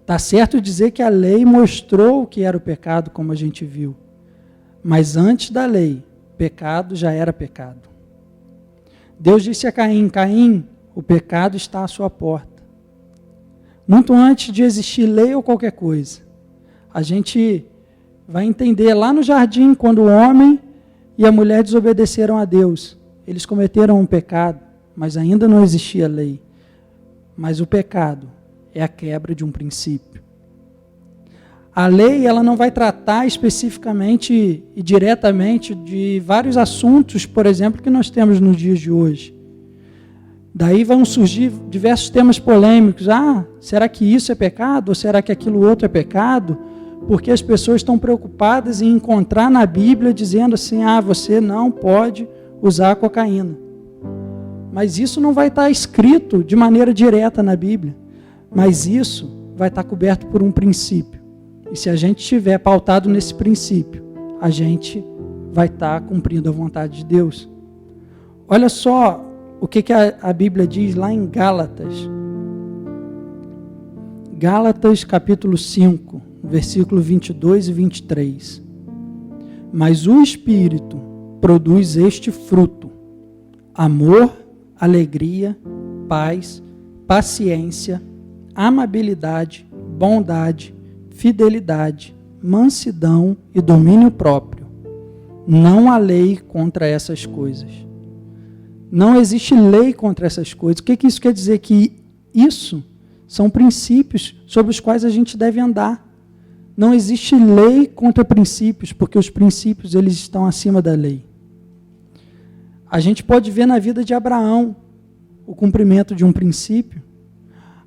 Está certo dizer que a lei mostrou o que era o pecado, como a gente viu, mas antes da lei, pecado já era pecado. Deus disse a Caim: Caim, o pecado está à sua porta. Muito antes de existir lei ou qualquer coisa, a gente vai entender lá no jardim, quando o homem e a mulher desobedeceram a Deus, eles cometeram um pecado, mas ainda não existia lei. Mas o pecado é a quebra de um princípio. A lei, ela não vai tratar especificamente e diretamente de vários assuntos, por exemplo, que nós temos nos dias de hoje. Daí vão surgir diversos temas polêmicos. Será que isso é pecado? Ou será que aquilo outro é pecado? Porque as pessoas estão preocupadas em encontrar na Bíblia dizendo assim, você não pode usar cocaína. Mas isso não vai estar escrito de maneira direta na Bíblia. Mas isso vai estar coberto por um princípio. E se a gente estiver pautado nesse princípio, a gente vai estar cumprindo a vontade de Deus. Olha só o que a Bíblia diz lá em Gálatas. Gálatas capítulo 5, versículo 22 e 23. Mas o Espírito produz este fruto: amor, alegria, paz, paciência, amabilidade, bondade, fidelidade, mansidão e domínio próprio. Não há lei contra essas coisas. Não existe lei contra essas coisas. O que isso quer dizer? Que isso são princípios sobre os quais a gente deve andar. Não existe lei contra princípios, porque os princípios eles estão acima da lei. A gente pode ver na vida de Abraão o cumprimento de um princípio.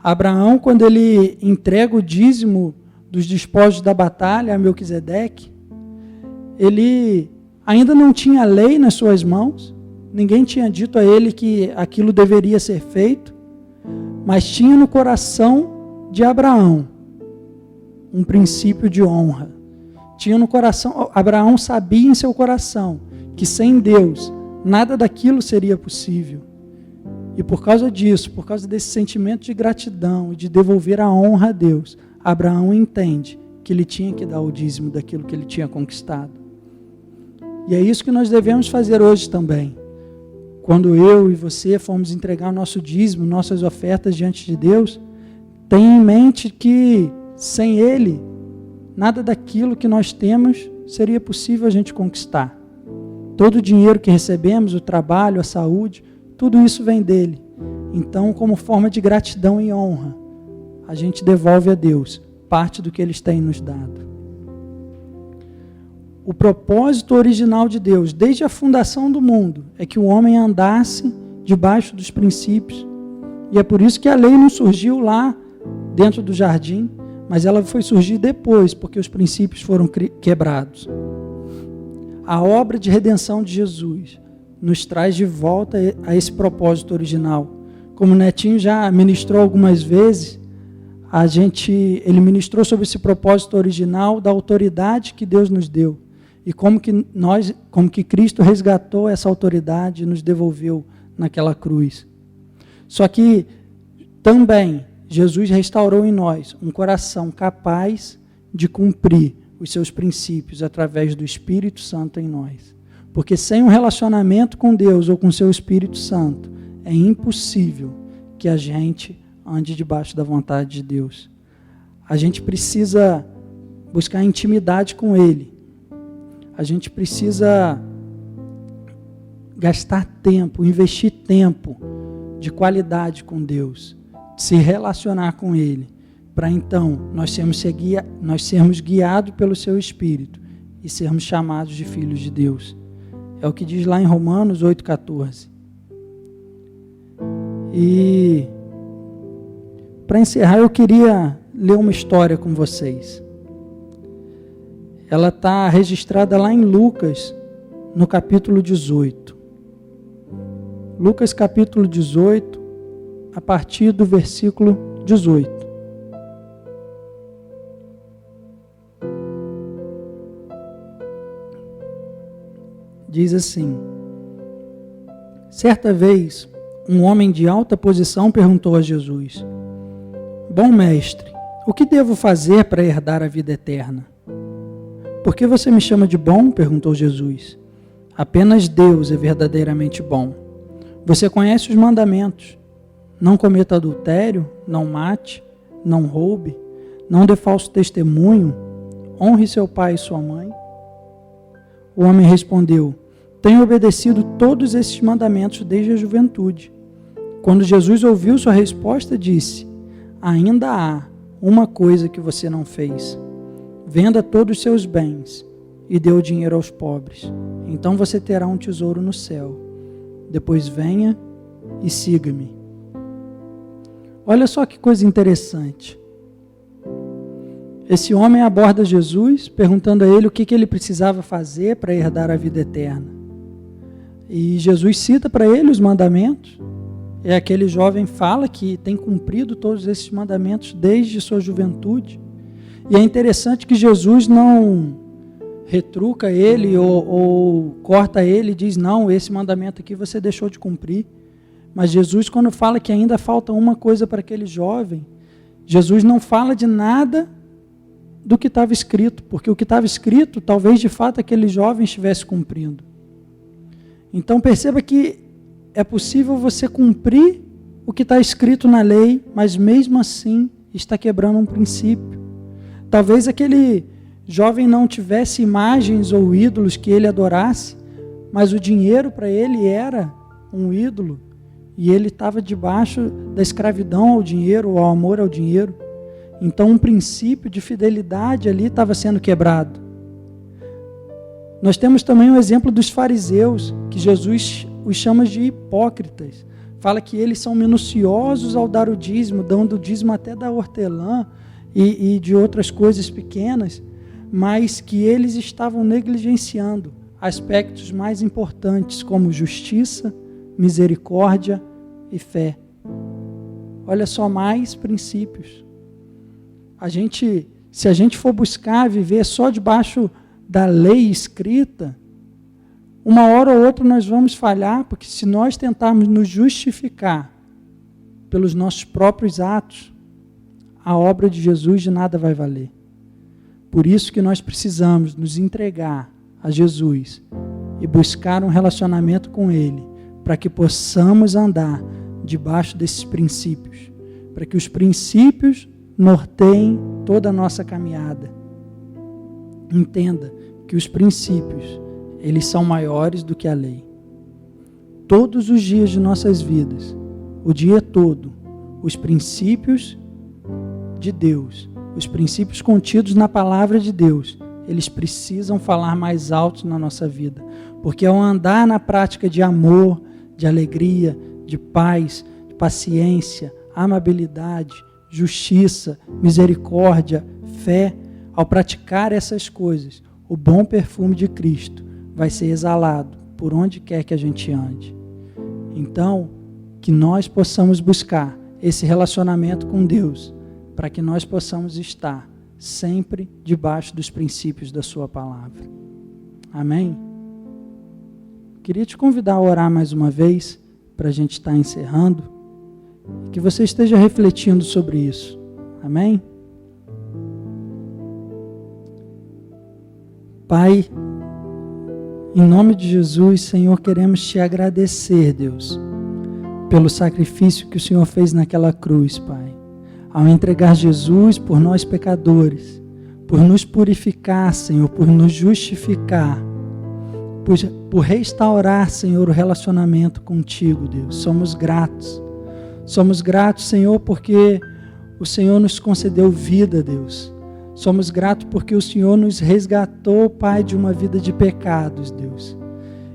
Abraão, quando ele entrega o dízimo dos despojos da batalha a Melquisedeque, ele ainda não tinha lei nas suas mãos, ninguém tinha dito a ele que aquilo deveria ser feito, mas tinha no coração de Abraão um princípio de honra. Tinha no coração, Abraão sabia em seu coração que sem Deus nada daquilo seria possível. E por causa disso, por causa desse sentimento de gratidão e de devolver a honra a Deus, Abraão entende que ele tinha que dar o dízimo daquilo que ele tinha conquistado. E é isso que nós devemos fazer hoje também. Quando eu e você formos entregar o nosso dízimo, nossas ofertas diante de Deus, tenha em mente que sem Ele, nada daquilo que nós temos seria possível a gente conquistar. Todo o dinheiro que recebemos, o trabalho, a saúde, tudo isso vem dele. Então, como forma de gratidão e honra, a gente devolve a Deus parte do que Ele tem nos dado. O propósito original de Deus, desde a fundação do mundo, é que o homem andasse debaixo dos princípios. E é por isso que a lei não surgiu lá dentro do jardim, mas ela foi surgir depois, porque os princípios foram quebrados. A obra de redenção de Jesus nos traz de volta a esse propósito original. Como o Netinho já ministrou algumas vezes, ele ministrou sobre esse propósito original da autoridade que Deus nos deu. E como que Cristo resgatou essa autoridade e nos devolveu naquela cruz. Só que também Jesus restaurou em nós um coração capaz de cumprir os seus princípios através do Espírito Santo em nós. Porque sem um relacionamento com Deus ou com o seu Espírito Santo, é impossível que a gente ande debaixo da vontade de Deus. A gente precisa buscar intimidade com Ele. A gente precisa gastar tempo, investir tempo de qualidade com Deus, se relacionar com Ele, para então nós sermos guiados pelo Seu Espírito e sermos chamados de filhos de Deus. É o que diz lá em Romanos 8,14. E para encerrar, eu queria ler uma história com vocês. Ela está registrada lá em Lucas, no capítulo 18. Lucas capítulo 18, a partir do versículo 18. Diz assim: certa vez, um homem de alta posição perguntou a Jesus: bom mestre, o que devo fazer para herdar a vida eterna? Por que você me chama de bom? Perguntou Jesus. Apenas Deus é verdadeiramente bom. Você conhece os mandamentos: não cometa adultério, não mate, não roube, não dê falso testemunho, honre seu pai e sua mãe. O homem respondeu: tenho obedecido todos esses mandamentos desde a juventude. Quando Jesus ouviu sua resposta, disse: ainda há uma coisa que você não fez. Venda todos os seus bens e dê o dinheiro aos pobres. Então você terá um tesouro no céu. Depois venha e siga-me. Olha só que coisa interessante. Esse homem aborda Jesus, perguntando a ele o que ele precisava fazer para herdar a vida eterna. E Jesus cita para ele os mandamentos. E aquele jovem fala que tem cumprido todos esses mandamentos desde sua juventude. E é interessante que Jesus não retruca ele ou corta ele e diz: não, esse mandamento aqui você deixou de cumprir. Mas Jesus, quando fala que ainda falta uma coisa para aquele jovem, Jesus não fala de nada do que estava escrito, porque o que estava escrito, talvez de fato aquele jovem estivesse cumprindo. Então perceba que é possível você cumprir o que está escrito na lei, mas mesmo assim está quebrando um princípio. Talvez aquele jovem não tivesse imagens ou ídolos que ele adorasse, mas o dinheiro para ele era um ídolo, e ele estava debaixo da escravidão ao dinheiro, ou ao amor ao dinheiro. Então um princípio de fidelidade ali estava sendo quebrado. Nós temos também o exemplo dos fariseus, que Jesus os chama de hipócritas. Fala que eles são minuciosos ao dar o dízimo, dando o dízimo até da hortelã e de outras coisas pequenas, mas que eles estavam negligenciando aspectos mais importantes como justiça, misericórdia e fé. Olha só, mais princípios. Se a gente for buscar viver só debaixo da lei escrita, uma hora ou outra nós vamos falhar, porque se nós tentarmos nos justificar pelos nossos próprios atos, a obra de Jesus de nada vai valer. Por isso que nós precisamos nos entregar a Jesus e buscar um relacionamento com Ele, para que possamos andar debaixo desses princípios, para que os princípios norteiem toda a nossa caminhada. Entenda que os princípios, eles são maiores do que a lei. Todos os dias de nossas vidas, o dia todo, os princípios de Deus, os princípios contidos na palavra de Deus, eles precisam falar mais alto na nossa vida, porque ao andar na prática de amor, de alegria, de paz, de paciência, amabilidade, justiça, misericórdia, fé, ao praticar essas coisas, o bom perfume de Cristo vai ser exalado por onde quer que a gente ande. Então, que nós possamos buscar esse relacionamento com Deus, para que nós possamos estar sempre debaixo dos princípios da sua palavra. Amém? Queria te convidar a orar mais uma vez, para a gente estar encerrando, que você esteja refletindo sobre isso. Amém? Pai, em nome de Jesus, Senhor, queremos te agradecer, Deus, pelo sacrifício que o Senhor fez naquela cruz, Pai, ao entregar Jesus por nós pecadores, por nos purificar, Senhor, por nos justificar, por restaurar, Senhor, o relacionamento contigo, Deus. Somos gratos. Somos gratos, Senhor, porque o Senhor nos concedeu vida, Deus. Somos gratos porque o Senhor nos resgatou, Pai, de uma vida de pecados, Deus.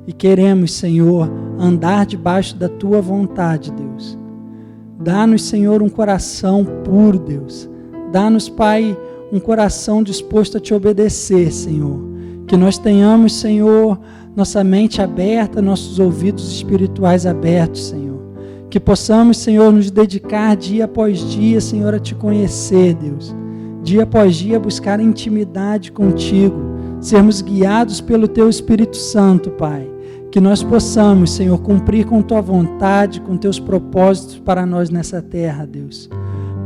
E queremos, Senhor, andar debaixo da Tua vontade, Deus. Dá-nos, Senhor, um coração puro, Deus. Dá-nos, Pai, um coração disposto a Te obedecer, Senhor. Que nós tenhamos, Senhor, nossa mente aberta, nossos ouvidos espirituais abertos, Senhor. Que possamos, Senhor, nos dedicar dia após dia, Senhor, a Te conhecer, Deus. Dia após dia buscar intimidade contigo, sermos guiados pelo Teu Espírito Santo, Pai. Que nós possamos, Senhor, cumprir com Tua vontade, com Teus propósitos para nós nessa terra, Deus.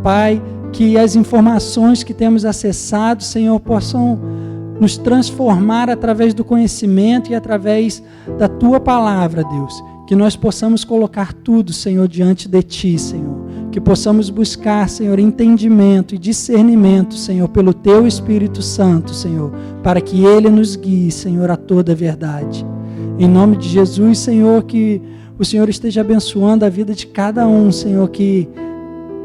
Pai, que as informações que temos acessado, Senhor, possam nos transformar através do conhecimento e através da Tua palavra, Deus. Que nós possamos colocar tudo, Senhor, diante de Ti, Senhor. Que possamos buscar, Senhor, entendimento e discernimento, Senhor, pelo Teu Espírito Santo, Senhor, para que Ele nos guie, Senhor, a toda a verdade. Em nome de Jesus, Senhor, que o Senhor esteja abençoando a vida de cada um, Senhor, que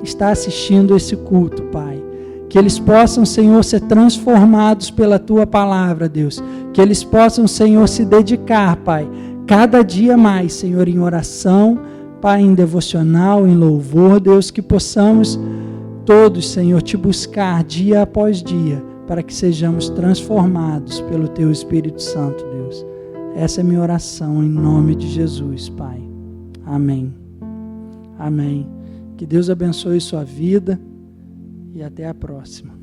está assistindo esse culto, Pai. Que eles possam, Senhor, ser transformados pela Tua palavra, Deus. Que eles possam, Senhor, se dedicar, Pai, cada dia mais, Senhor, em oração, Pai, em devocional, em louvor, Deus, que possamos todos, Senhor, Te buscar dia após dia, para que sejamos transformados pelo Teu Espírito Santo, Deus. Essa é a minha oração, em nome de Jesus, Pai. Amém. Amém. Que Deus abençoe sua vida e até a próxima.